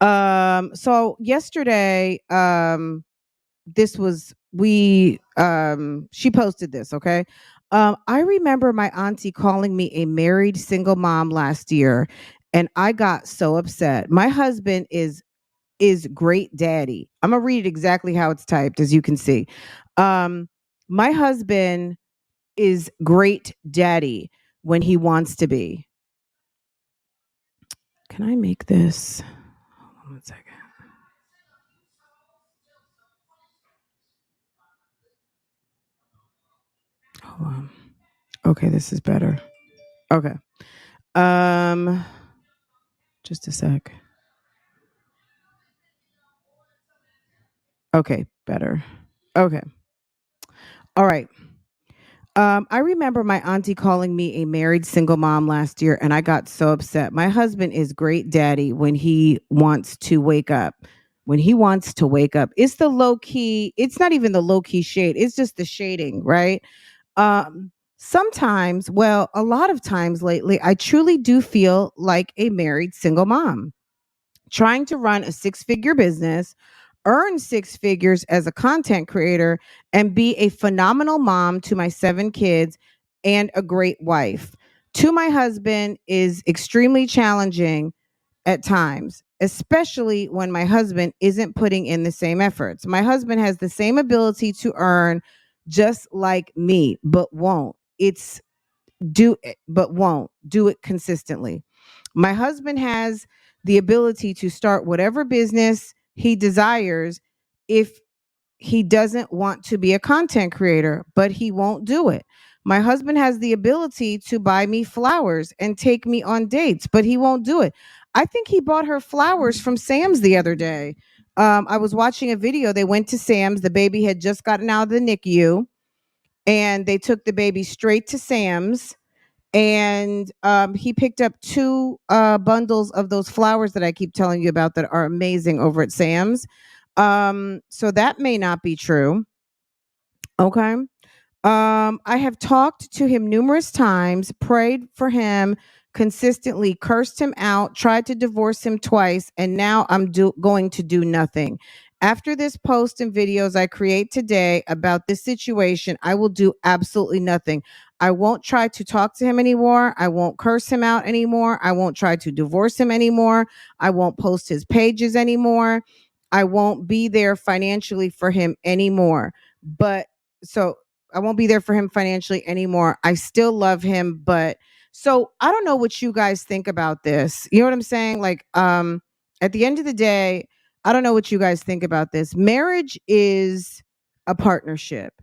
So yesterday, this was we she posted this, okay? I remember my auntie calling me a married single mom last year, and I got so upset. My husband is great daddy. I'm gonna read it exactly how it's typed, as you can see. Um, my husband is great daddy when he wants to be. Can I make this? Hold on 1 second. Hold on. Okay, this is better. Okay. Um, just a sec. Okay, better. Okay. All right. I remember my auntie calling me a married single mom last year, and I got so upset. My husband is great daddy when he wants to wake up. When he wants to wake up, it's the low key. It's not even the low key shade. It's just the shading, right? Sometimes, well, a lot of times lately, I truly do feel like a married single mom trying to run a six-figure business, earn six figures as a content creator, and be a phenomenal mom to my 7 kids and a great wife. To my husband is extremely challenging at times, especially when my husband isn't putting in the same efforts. My husband has the same ability to earn just like me, but won't. It's do it, but won't do it consistently. My husband has the ability to start whatever business he desires if he doesn't want to be a content creator, but he won't do it. My husband has the ability to buy me flowers and take me on dates, but he won't do it. I think he bought her flowers from Sam's the other day. I was watching a video. They went to Sam's. The baby had just gotten out of the NICU, and they took the baby straight to Sam's, and he picked up 2 bundles of those flowers that I keep telling you about that are amazing over at Sam's. So that may not be true. Okay. I have talked to him numerous times, prayed for him consistently, cursed him out, tried to divorce him twice, and now I'm going to do nothing. After this post and videos I create today about this situation, I will do absolutely nothing. I won't try to talk to him anymore. I won't curse him out anymore. I won't try to divorce him anymore. I won't post his pages anymore. I won't be there financially for him anymore. But so I won't be there for him financially anymore. I still love him, but so I don't know what you guys think about this. You know what I'm saying? Like, at the end of the day, I don't know what you guys think about this. Marriage is a partnership.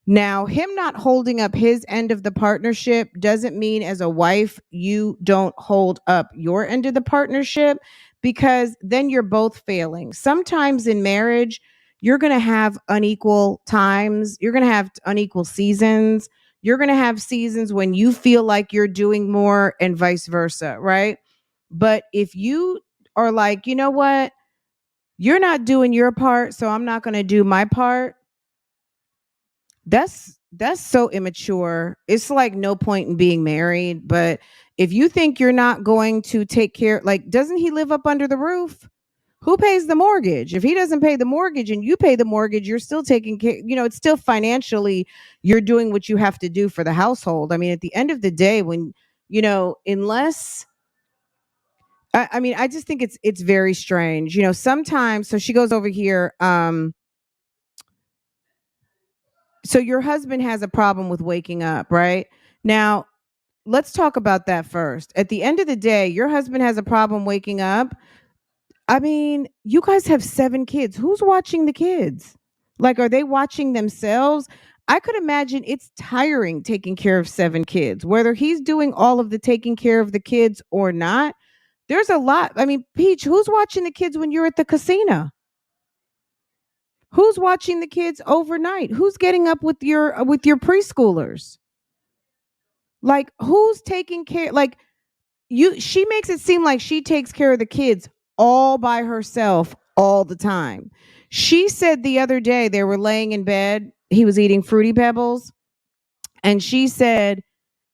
Now, him not holding up his end of the partnership doesn't mean as a wife you don't hold up your end of the partnership, because then you're both failing. Sometimes in marriage, you're going to have unequal times, you're going to have unequal seasons. You're going to have seasons when you feel like you're doing more and vice versa, right? But if you are like, you know what? You're not doing your part, so I'm not going to do my part. That's so immature. It's like no point in being married. But if you think you're not going to take care, like, doesn't he live up under the roof? Who pays the mortgage? If he doesn't pay the mortgage and you pay the mortgage, you're still taking care, it's still financially, you're doing what you have to do for the household. I mean, at the end of the day, when, unless I mean, I just think it's very strange. Sometimes, so she goes over here, so your husband has a problem with waking up, right? Now, let's talk about that first. At the end of the day, your husband has a problem waking up. I mean, you guys have 7 kids. Who's watching the kids? Like, are they watching themselves? I could imagine it's tiring taking care of 7 kids, whether he's doing all of the taking care of the kids or not. There's a lot. I mean, Peach, who's watching the kids when you're at the casino? Who's watching the kids overnight? Who's getting up with your preschoolers? Like, who's taking care? Like, she makes it seem like she takes care of the kids all by herself all the time. She said the other day they were laying in bed, he was eating Fruity Pebbles, and she said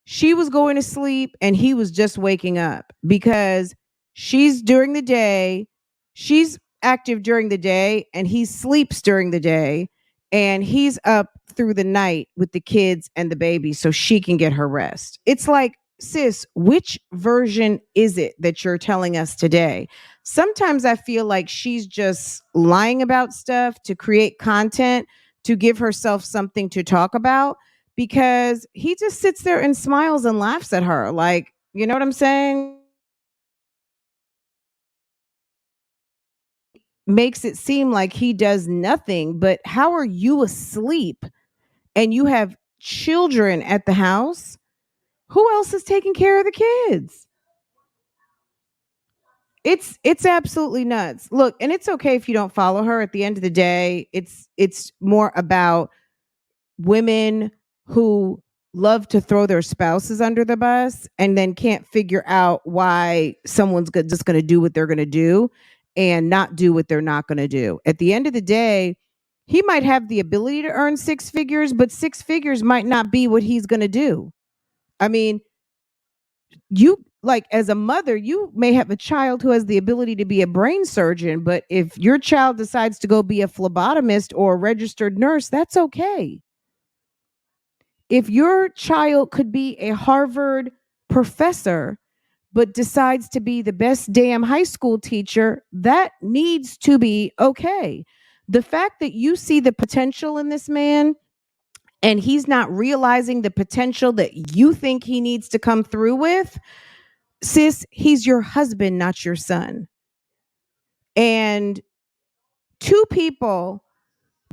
she was going to sleep and he was just waking up because she's during the day She's active during the day and he sleeps during the day, and he's up through the night with the kids and the baby so she can get her rest. It's like, sis, which version is it that you're telling us today? Sometimes I feel like she's just lying about stuff to create content, to give herself something to talk about, because he just sits there and smiles and laughs at her. Like, you know what I'm saying? Makes it seem like he does nothing, but how are you asleep and you have children at the house? Who else is taking care of the kids? It's absolutely nuts. Look, and it's okay if you don't follow her. At the end of the day, it's more about women who love to throw their spouses under the bus and then can't figure out why someone's just going to do what they're going to do and not do what they're not going to do. At the end of the day, he might have the ability to earn six figures, but six figures might not be what he's going to do. I mean, you, like, as a mother, you may have a child who has the ability to be a brain surgeon, but if your child decides to go be a phlebotomist or a registered nurse, that's okay. If your child could be a Harvard professor but decides to be the best damn high school teacher, that needs to be okay. The fact that you see the potential in this man and he's not realizing the potential that you think he needs to come through with, sis, he's your husband, not your son. And two people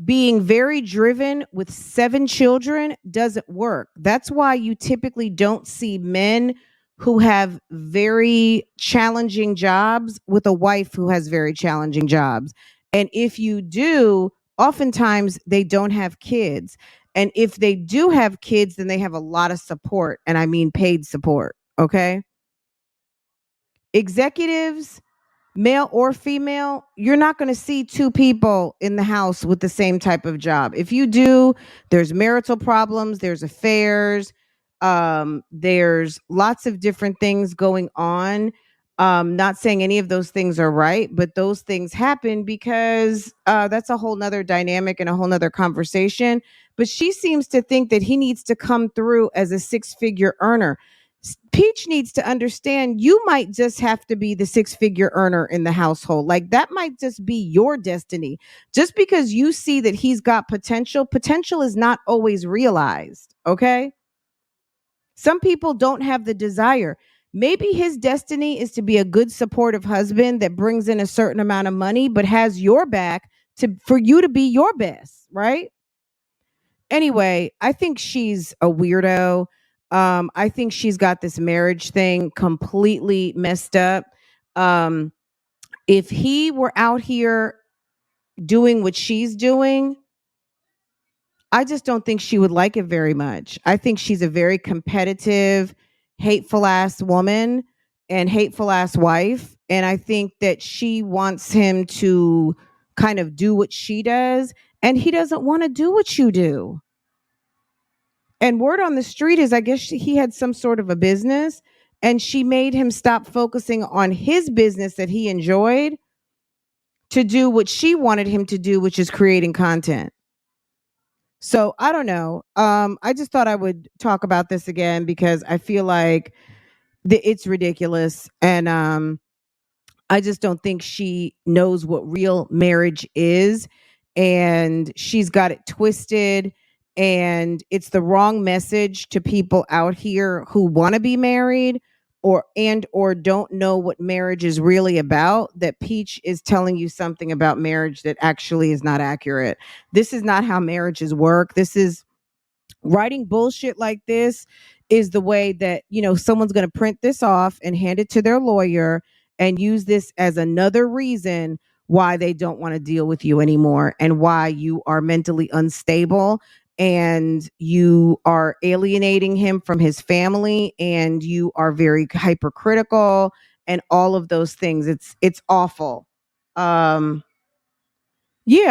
being very driven with 7 children doesn't work. That's why you typically don't see men who have very challenging jobs with a wife who has very challenging jobs. And if you do, oftentimes they don't have kids. And if they do have kids, then they have a lot of support. And I mean paid support. Okay. Executives, male or female, you're not going to see two people in the house with the same type of job. If you do, there's marital problems, there's affairs, there's lots of different things going on. Not saying any of those things are right, but those things happen because that's a whole nother dynamic and a whole nother conversation. But she seems to think that he needs to come through as a six-figure earner. Peach needs to understand you might just have to be the six-figure earner in the household. Like, that might just be your destiny. Just because you see that he's got potential, potential is not always realized. Okay. Some people don't have the desire. Maybe his destiny is to be a good supportive husband that brings in a certain amount of money, but has your back for you to be your best. Right. Anyway, I think she's a weirdo. I think she's got this marriage thing completely messed up. Um, if he were out here doing what she's doing, I just don't think she would like it very much. I think she's a very competitive, hateful ass woman and hateful ass wife. And I think that she wants him to kind of do what she does. And he doesn't want to do what you do. And word on the street is, I guess he had some sort of a business and she made him stop focusing on his business that he enjoyed to do what she wanted him to do, which is creating content. So I don't know. I just thought I would talk about this again because I feel like it's ridiculous. And I just don't think she knows what real marriage is. And she's got it twisted. And it's the wrong message to people out here who want to be married or don't know what marriage is really about, that Peach is telling you something about marriage that actually is not accurate. This is not how marriages work. This is writing bullshit like this is the way that, someone's going to print this off and hand it to their lawyer and use this as another reason why they don't want to deal with you anymore and why you are mentally unstable and you are alienating him from his family and you are very hypercritical and all of those things. It's awful. Yeah,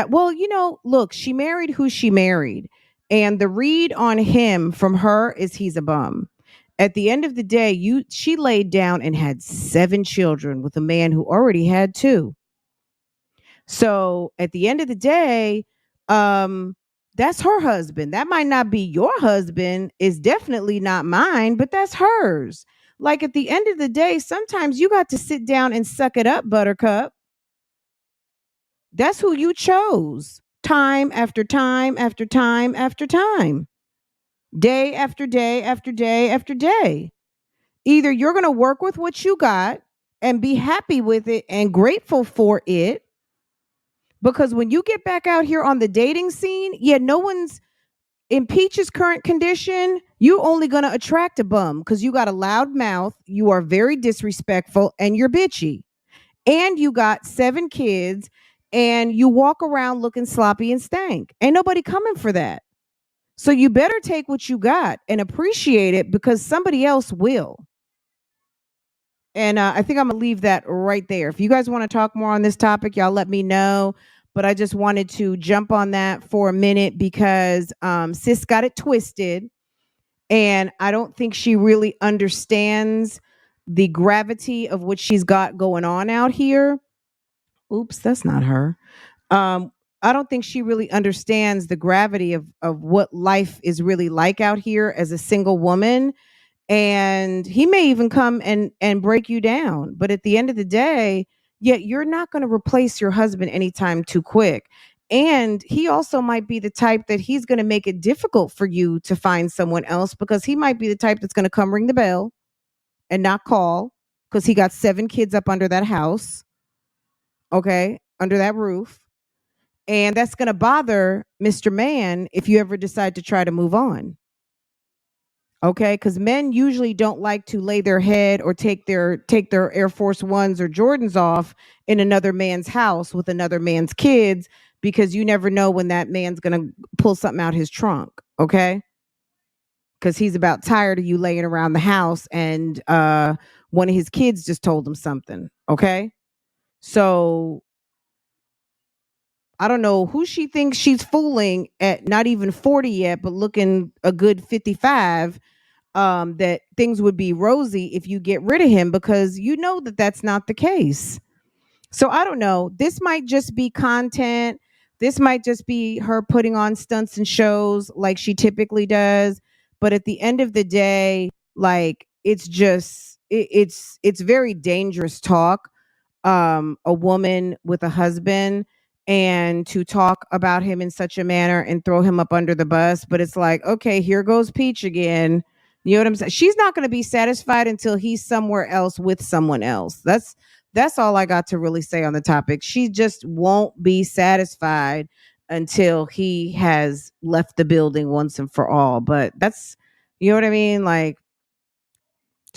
well, look, she married who she married. And the read on him from her is he's a bum. At the end of the day, she laid down and had 7 children with a man who already had 2. So at the end of the day, that's her husband. That might not be your husband. It's definitely not mine, but that's hers. Like at the end of the day, sometimes you got to sit down and suck it up, Buttercup. That's who you chose time after time after time after time, day after day after day after day. Either you're going to work with what you got and be happy with it and grateful for it. Because when you get back out here on the dating scene, yeah, no one's in Peach's current condition. You only going to attract a bum because you got a loud mouth. You are very disrespectful and you're bitchy. And you got 7 kids and you walk around looking sloppy and stank. Ain't nobody coming for that. So you better take what you got and appreciate it because somebody else will. And I think I'm going to leave that right there. If you guys want to talk more on this topic, y'all let me know. But I just wanted to jump on that for a minute because sis got it twisted. And I don't think she really understands the gravity of what she's got going on out here. Oops, that's not her. I don't think she really understands the gravity of what life is really like out here as a single woman. And he may even come and break you down. But at the end of the day, yeah, you're not going to replace your husband anytime too quick. And he also might be the type that he's going to make it difficult for you to find someone else because he might be the type that's going to come ring the bell and not call because he got 7 kids up under that house. Okay, under that roof. And that's going to bother Mr. Man if you ever decide to try to move on. Okay, because men usually don't like to lay their head or take their Air Force Ones or Jordans off in another man's house with another man's kids because you never know when that man's gonna pull something out his trunk. Okay, because he's about tired of you laying around the house and one of his kids just told him something. Okay, so I don't know who she thinks she's fooling at not even 40 yet, but looking a good 55. That things would be rosy if you get rid of him because you know that that's not the case. So I don't know. This might just be content. This might just be her putting on stunts and shows like she typically does. But at the end of the day, like it's just it's very dangerous talk. A woman with a husband and to talk about him in such a manner and throw him up under the bus. But it's like, okay, here goes Peach again. You know what I'm saying? She's not going to be satisfied until he's somewhere else with someone else. That's all I got to really say on the topic. She just won't be satisfied until he has left the building once and for all. But that's, you know what I mean? Like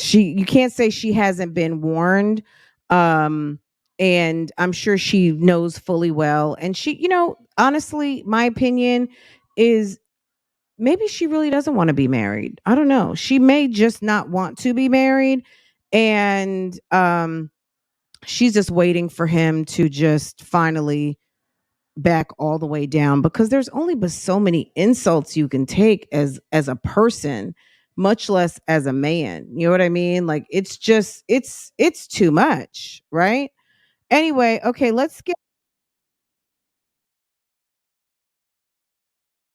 you can't say she hasn't been warned. Um and I'm sure she knows fully well. And she, honestly, my opinion is maybe she really doesn't want to be married. I don't know. She may just not want to be married. And she's just waiting for him to just finally back all the way down because there's only but so many insults you can take as a person, much less as a man. You know what I mean? Like it's just it's too much, right? Anyway, okay, let's get